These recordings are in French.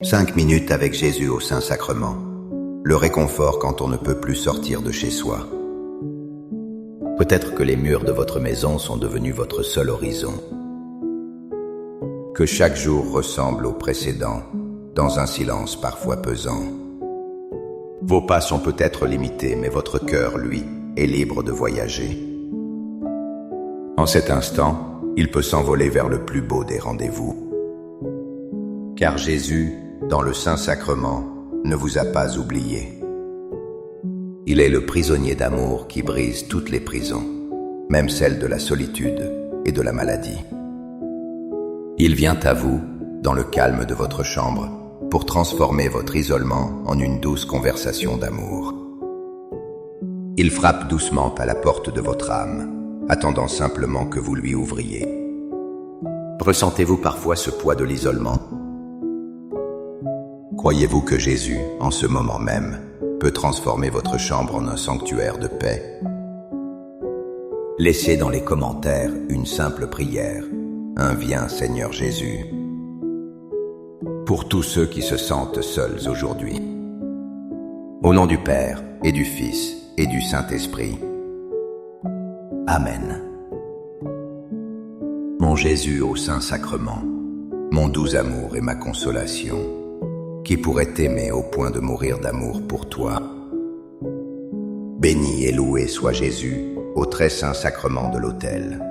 5 minutes avec Jésus au Saint-Sacrement. Le réconfort quand on ne peut plus sortir de chez soi. Peut-être que les murs de votre maison sont devenus votre seul horizon. Que chaque jour ressemble au précédent, dans un silence parfois pesant. Vos pas sont peut-être limités, mais votre cœur, lui, est libre de voyager. En cet instant, il peut s'envoler vers le plus beau des rendez-vous. Car Jésus, dans le Saint-Sacrement, ne vous a pas oublié. Il est le prisonnier d'amour qui brise toutes les prisons, même celles de la solitude et de la maladie. Il vient à vous, dans le calme de votre chambre, pour transformer votre isolement en une douce conversation d'amour. Il frappe doucement à la porte de votre âme, attendant simplement que vous lui ouvriez. Ressentez-vous parfois ce poids de l'isolement? Croyez-vous que Jésus, en ce moment même, peut transformer votre chambre en un sanctuaire de paix? Laissez dans les commentaires une simple prière, un Viens Seigneur Jésus, pour tous ceux qui se sentent seuls aujourd'hui. Au nom du Père, et du Fils, et du Saint-Esprit. Amen. Mon Jésus au Saint-Sacrement, mon doux amour et ma consolation, qui pourrait t'aimer au point de mourir d'amour pour toi. Béni et loué soit Jésus au très saint sacrement de l'autel.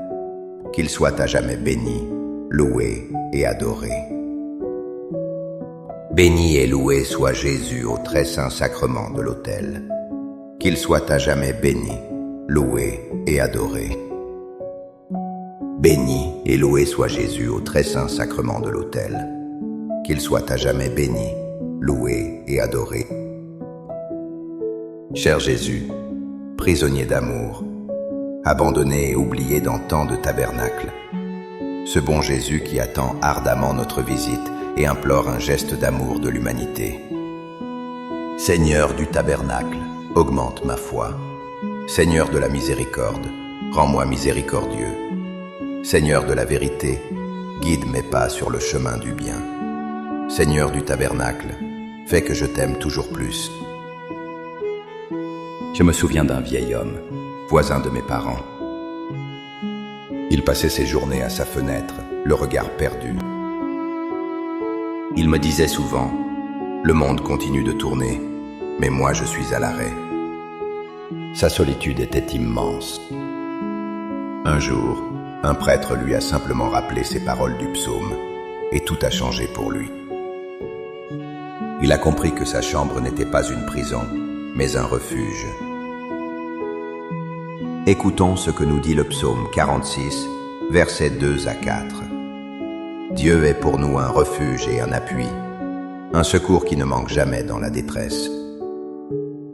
Qu'il soit à jamais béni, loué et adoré. Béni et loué soit Jésus au très saint sacrement de l'autel. Qu'il soit à jamais béni, loué et adoré. Béni et loué soit Jésus au très saint sacrement de l'autel. Qu'il soit à jamais béni, loué et adoré. Cher Jésus, prisonnier d'amour, abandonné et oublié dans tant de tabernacles, ce bon Jésus qui attend ardemment notre visite et implore un geste d'amour de l'humanité. Seigneur du tabernacle, augmente ma foi. Seigneur de la miséricorde, rends-moi miséricordieux. Seigneur de la vérité, guide mes pas sur le chemin du bien. Seigneur du tabernacle, fais que je t'aime toujours plus. Je me souviens d'un vieil homme, voisin de mes parents. Il passait ses journées à sa fenêtre, le regard perdu. Il me disait souvent, « Le monde continue de tourner, mais moi je suis à l'arrêt. » Sa solitude était immense. Un jour, un prêtre lui a simplement rappelé ces paroles du psaume, et tout a changé pour lui. Il a compris que sa chambre n'était pas une prison, mais un refuge. Écoutons ce que nous dit le psaume 46, versets 2 à 4. Dieu est pour nous un refuge et un appui, un secours qui ne manque jamais dans la détresse.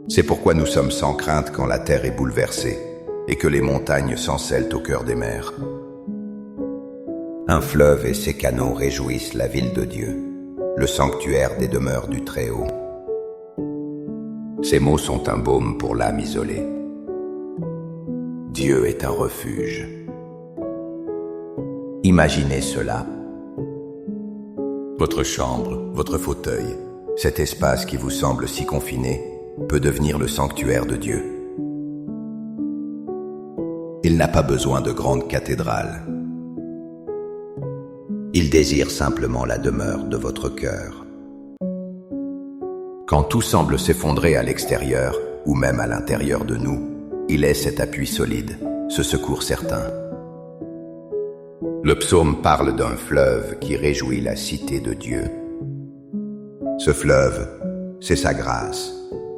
C'est pourquoi nous sommes sans crainte quand la terre est bouleversée et que les montagnes s'encellent au cœur des mers. Un fleuve et ses canaux réjouissent la ville de Dieu, le sanctuaire des demeures du Très-Haut. Ces mots sont un baume pour l'âme isolée. Dieu est un refuge. Imaginez cela. Votre chambre, votre fauteuil, cet espace qui vous semble si confiné, peut devenir le sanctuaire de Dieu. Il n'a pas besoin de grandes cathédrales. Il désire simplement la demeure de votre cœur. Quand tout semble s'effondrer à l'extérieur, ou même à l'intérieur de nous, il est cet appui solide, ce secours certain. Le psaume parle d'un fleuve qui réjouit la cité de Dieu. Ce fleuve, c'est sa grâce,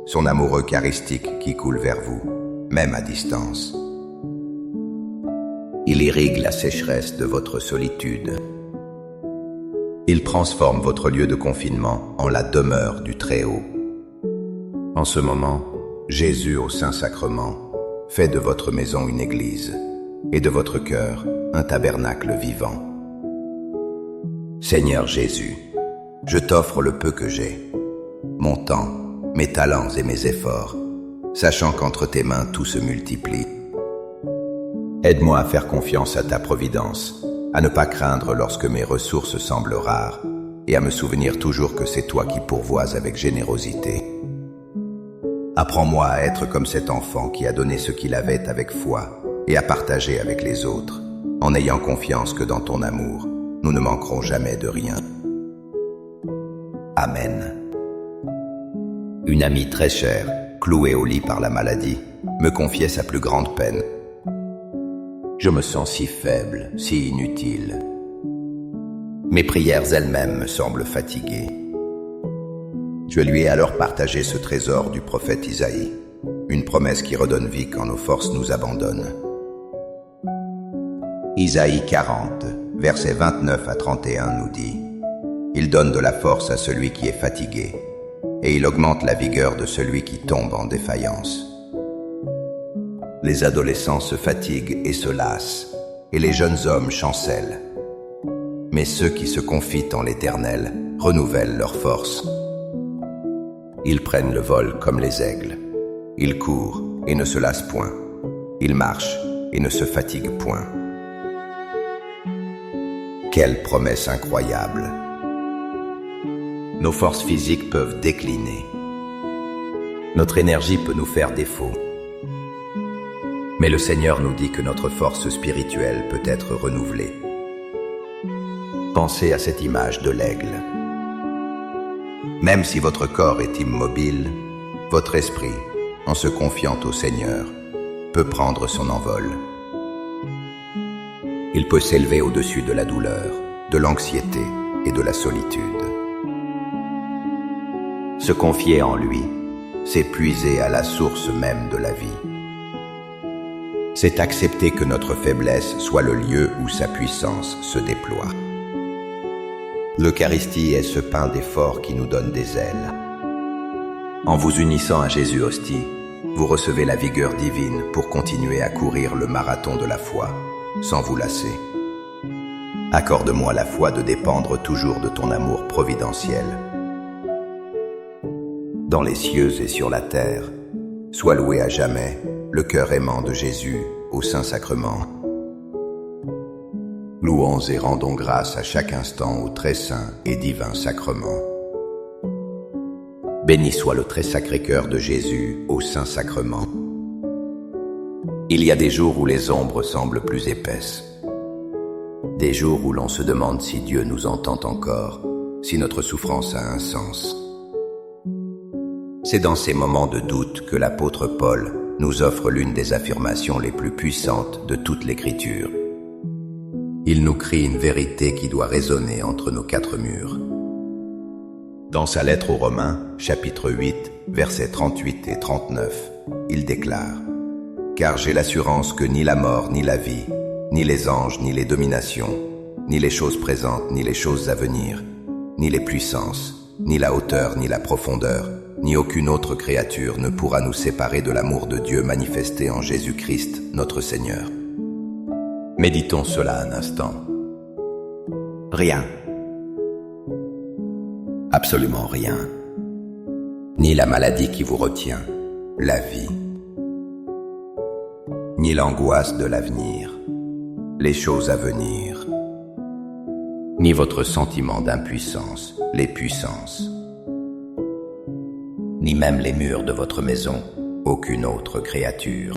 son amour eucharistique qui coule vers vous, même à distance. Il irrigue la sécheresse de votre solitude. Il transforme votre lieu de confinement en la demeure du Très-Haut. En ce moment, Jésus au Saint-Sacrement fait de votre maison une église et de votre cœur un tabernacle vivant. Seigneur Jésus, je t'offre le peu que j'ai, mon temps, mes talents et mes efforts, sachant qu'entre tes mains tout se multiplie. Aide-moi à faire confiance à ta providence, à ne pas craindre lorsque mes ressources semblent rares, et à me souvenir toujours que c'est toi qui pourvois avec générosité. Apprends-moi à être comme cet enfant qui a donné ce qu'il avait avec foi et à partager avec les autres, en ayant confiance que dans ton amour, nous ne manquerons jamais de rien. Amen. Une amie très chère, clouée au lit par la maladie, me confiait sa plus grande peine. Je me sens si faible, si inutile. Mes prières elles-mêmes me semblent fatiguées. Je lui ai alors partagé ce trésor du prophète Isaïe, une promesse qui redonne vie quand nos forces nous abandonnent. Isaïe 40, versets 29 à 31 nous dit « Il donne de la force à celui qui est fatigué, et il augmente la vigueur de celui qui tombe en défaillance. » Les adolescents se fatiguent et se lassent, et les jeunes hommes chancellent. Mais ceux qui se confient en l'Éternel renouvellent leurs forces. Ils prennent le vol comme les aigles. Ils courent et ne se lassent point. Ils marchent et ne se fatiguent point. Quelle promesse incroyable! Nos forces physiques peuvent décliner. Notre énergie peut nous faire défaut. Mais le Seigneur nous dit que notre force spirituelle peut être renouvelée. Pensez à cette image de l'aigle. Même si votre corps est immobile, votre esprit, en se confiant au Seigneur, peut prendre son envol. Il peut s'élever au-dessus de la douleur, de l'anxiété et de la solitude. Se confier en lui, c'est puiser à la source même de la vie. C'est accepter que notre faiblesse soit le lieu où sa puissance se déploie. L'Eucharistie est ce pain d'effort qui nous donne des ailes. En vous unissant à Jésus hostie, vous recevez la vigueur divine pour continuer à courir le marathon de la foi, sans vous lasser. Accorde-moi la foi de dépendre toujours de ton amour providentiel. Dans les cieux et sur la terre, sois loué à jamais le cœur aimant de Jésus au Saint-Sacrement. Louons et rendons grâce à chaque instant au très saint et divin sacrement. Béni soit le très sacré cœur de Jésus au Saint-Sacrement. Il y a des jours où les ombres semblent plus épaisses. Des jours où l'on se demande si Dieu nous entend encore, si notre souffrance a un sens. C'est dans ces moments de doute que l'apôtre Paul nous offre l'une des affirmations les plus puissantes de toute l'Écriture. Il nous crie une vérité qui doit résonner entre nos quatre murs. Dans sa lettre aux Romains, chapitre 8, versets 38 et 39, il déclare « Car j'ai l'assurance que ni la mort, ni la vie, ni les anges, ni les dominations, ni les choses présentes, ni les choses à venir, ni les puissances, ni la hauteur, ni la profondeur, ni aucune autre créature ne pourra nous séparer de l'amour de Dieu manifesté en Jésus-Christ, notre Seigneur. » Méditons cela un instant. Rien. Absolument rien. Ni la maladie qui vous retient, la vie. Ni l'angoisse de l'avenir, les choses à venir. Ni votre sentiment d'impuissance, les puissances. Ni même les murs de votre maison, aucune autre créature.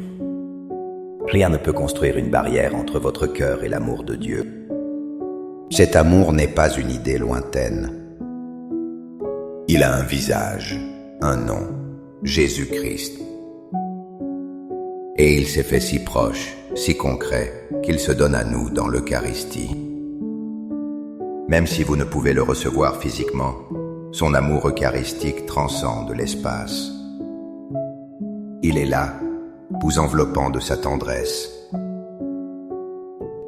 Rien ne peut construire une barrière entre votre cœur et l'amour de Dieu. Cet amour n'est pas une idée lointaine. Il a un visage, un nom, Jésus-Christ. Et il s'est fait si proche, si concret, qu'il se donne à nous dans l'Eucharistie. Même si vous ne pouvez le recevoir physiquement, son amour eucharistique transcende l'espace. Il est là, vous enveloppant de sa tendresse.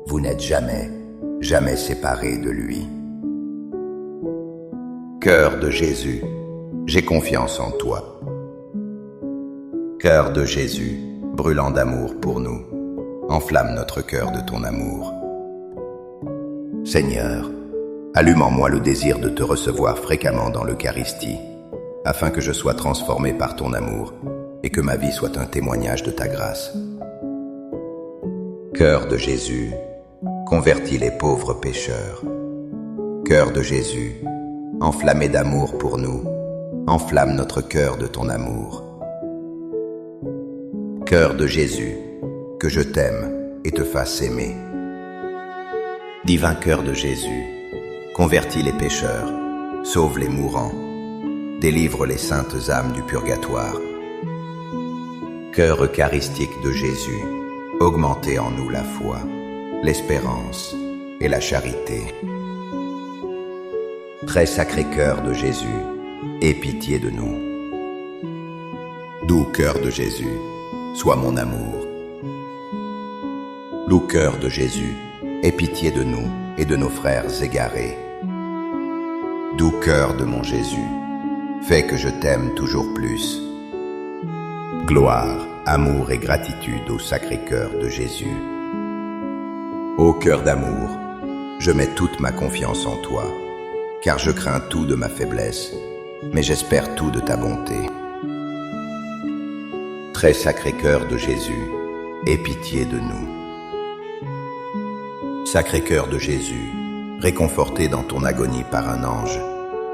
Vous n'êtes jamais, jamais séparés de lui. Cœur de Jésus, j'ai confiance en toi. Cœur de Jésus, brûlant d'amour pour nous, enflamme notre cœur de ton amour. Seigneur, allume en moi le désir de te recevoir fréquemment dans l'Eucharistie, afin que je sois transformé par ton amour et que ma vie soit un témoignage de ta grâce. Cœur de Jésus, convertis les pauvres pécheurs. Cœur de Jésus, enflammé d'amour pour nous, enflamme notre cœur de ton amour. Cœur de Jésus, que je t'aime et te fasse aimer. Divin cœur de Jésus, convertis les pécheurs, sauve les mourants, délivre les saintes âmes du purgatoire. Cœur eucharistique de Jésus, augmentez en nous la foi, l'espérance et la charité. Très sacré cœur de Jésus, aie pitié de nous. Doux cœur de Jésus, sois mon amour. Doux cœur de Jésus, aie pitié de nous et de nos frères égarés. Doux cœur de mon Jésus, fais que je t'aime toujours plus. Gloire, amour et gratitude au Sacré-Cœur de Jésus. Ô cœur d'amour, je mets toute ma confiance en toi, car je crains tout de ma faiblesse, mais j'espère tout de ta bonté. Très Sacré-Cœur de Jésus, aie pitié de nous. Sacré-Cœur de Jésus, réconforté dans ton agonie par un ange,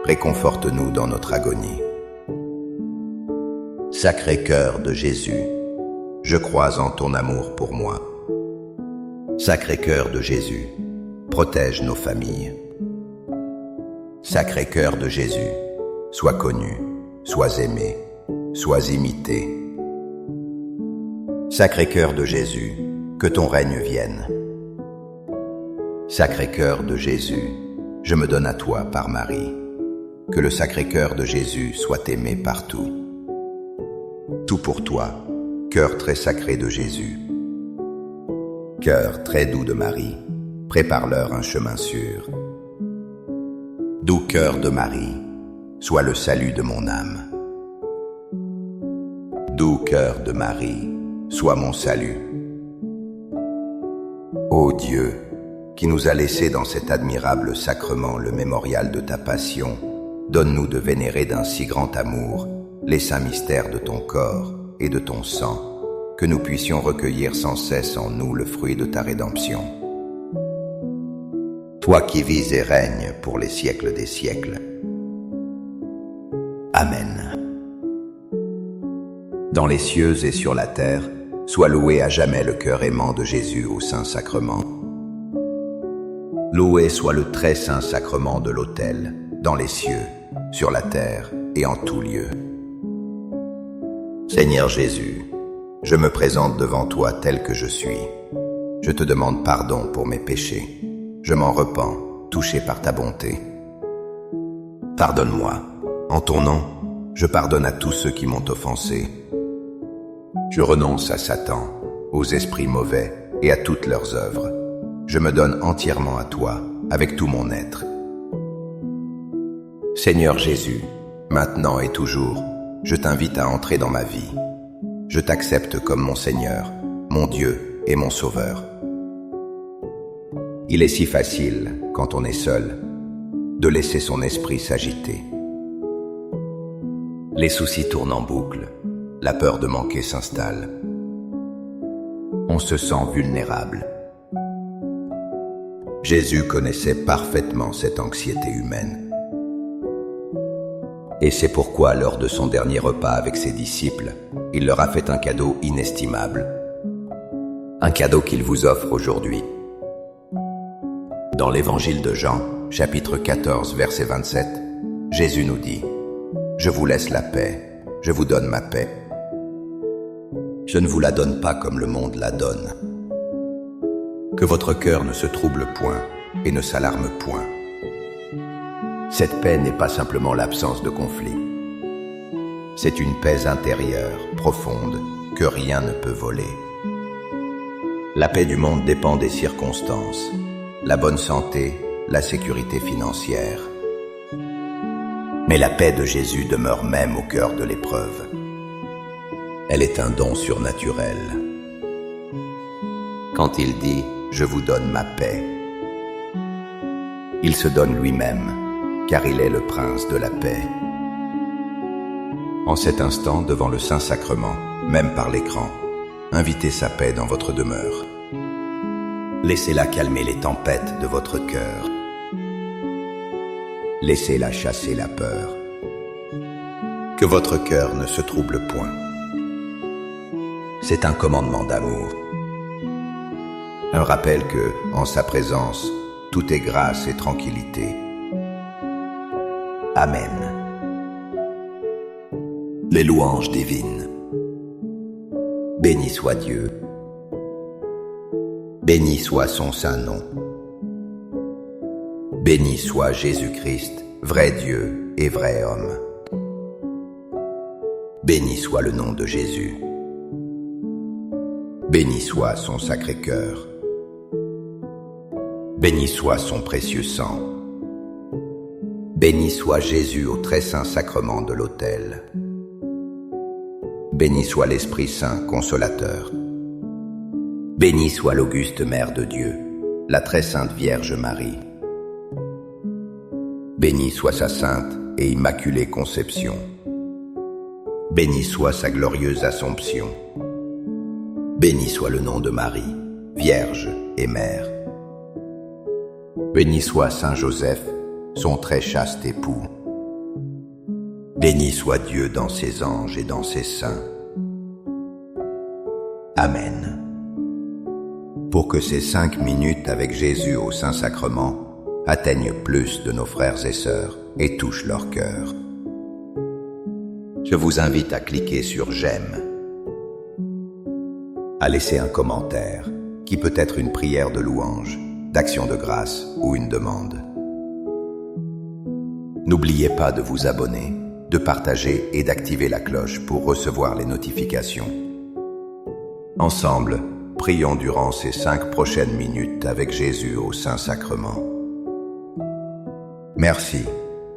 réconforte-nous dans notre agonie. Sacré-Cœur de Jésus, je crois en ton amour pour moi. Sacré-Cœur de Jésus, protège nos familles. Sacré-Cœur de Jésus, sois connu, sois aimé, sois imité. Sacré-Cœur de Jésus, que ton règne vienne. Sacré-Cœur de Jésus, je me donne à toi par Marie. Que le Sacré-Cœur de Jésus soit aimé partout. Tout pour toi, cœur très sacré de Jésus. Cœur très doux de Marie, prépare-leur un chemin sûr. Doux cœur de Marie, sois le salut de mon âme. Doux cœur de Marie, sois mon salut. Ô Dieu, qui nous a laissé dans cet admirable sacrement le mémorial de ta passion, donne-nous de vénérer d'un si grand amour les saints mystères de ton corps et de ton sang, que nous puissions recueillir sans cesse en nous le fruit de ta rédemption. Toi qui vis et règnes pour les siècles des siècles. Amen. Dans les cieux et sur la terre, soit loué à jamais le cœur aimant de Jésus au Saint-Sacrement. Loué soit le très saint sacrement de l'autel, dans les cieux, sur la terre et en tout lieu. Seigneur Jésus, je me présente devant toi tel que je suis. Je te demande pardon pour mes péchés. Je m'en repens, touché par ta bonté. Pardonne-moi. En ton nom, je pardonne à tous ceux qui m'ont offensé. Je renonce à Satan, aux esprits mauvais et à toutes leurs œuvres. Je me donne entièrement à toi, avec tout mon être. Seigneur Jésus, maintenant et toujours, je t'invite à entrer dans ma vie. Je t'accepte comme mon Seigneur, mon Dieu et mon Sauveur. Il est si facile, quand on est seul, de laisser son esprit s'agiter. Les soucis tournent en boucle, la peur de manquer s'installe. On se sent vulnérable. Jésus connaissait parfaitement cette anxiété humaine. Et c'est pourquoi, lors de son dernier repas avec ses disciples, il leur a fait un cadeau inestimable. Un cadeau qu'il vous offre aujourd'hui. Dans l'évangile de Jean, chapitre 14, verset 27, Jésus nous dit « Je vous laisse la paix, je vous donne ma paix. Je ne vous la donne pas comme le monde la donne. Que votre cœur ne se trouble point et ne s'alarme point. » Cette paix n'est pas simplement l'absence de conflit. C'est une paix intérieure, profonde, que rien ne peut voler. La paix du monde dépend des circonstances, la bonne santé, la sécurité financière. Mais la paix de Jésus demeure même au cœur de l'épreuve. Elle est un don surnaturel. Quand il dit « Je vous donne ma paix », il se donne lui-même, car il est le prince de la paix. En cet instant, devant le Saint-Sacrement, même par l'écran, invitez sa paix dans votre demeure. Laissez-la calmer les tempêtes de votre cœur. Laissez-la chasser la peur. Que votre cœur ne se trouble point. C'est un commandement d'amour. Un rappel que, en sa présence, tout est grâce et tranquillité. Amen. Les louanges divines. Béni soit Dieu. Béni soit son saint nom. Béni soit Jésus-Christ, vrai Dieu et vrai homme. Béni soit le nom de Jésus. Béni soit son sacré cœur. Béni soit son précieux sang. Béni soit Jésus au très saint sacrement de l'autel. Béni soit l'Esprit Saint consolateur. Béni soit l'auguste Mère de Dieu, la très sainte Vierge Marie. Béni soit sa sainte et immaculée conception. Béni soit sa glorieuse Assomption. Béni soit le nom de Marie, Vierge et Mère. Béni soit Saint Joseph, son très chaste époux. Béni soit Dieu dans ses anges et dans ses saints. Amen. Pour que ces 5 minutes avec Jésus au Saint-Sacrement atteignent plus de nos frères et sœurs et touchent leur cœur. Je vous invite à cliquer sur j'aime, à laisser un commentaire qui peut être une prière de louange, d'action de grâce ou une demande. N'oubliez pas de vous abonner, de partager et d'activer la cloche pour recevoir les notifications. Ensemble, prions durant ces 5 prochaines minutes avec Jésus au Saint-Sacrement. Merci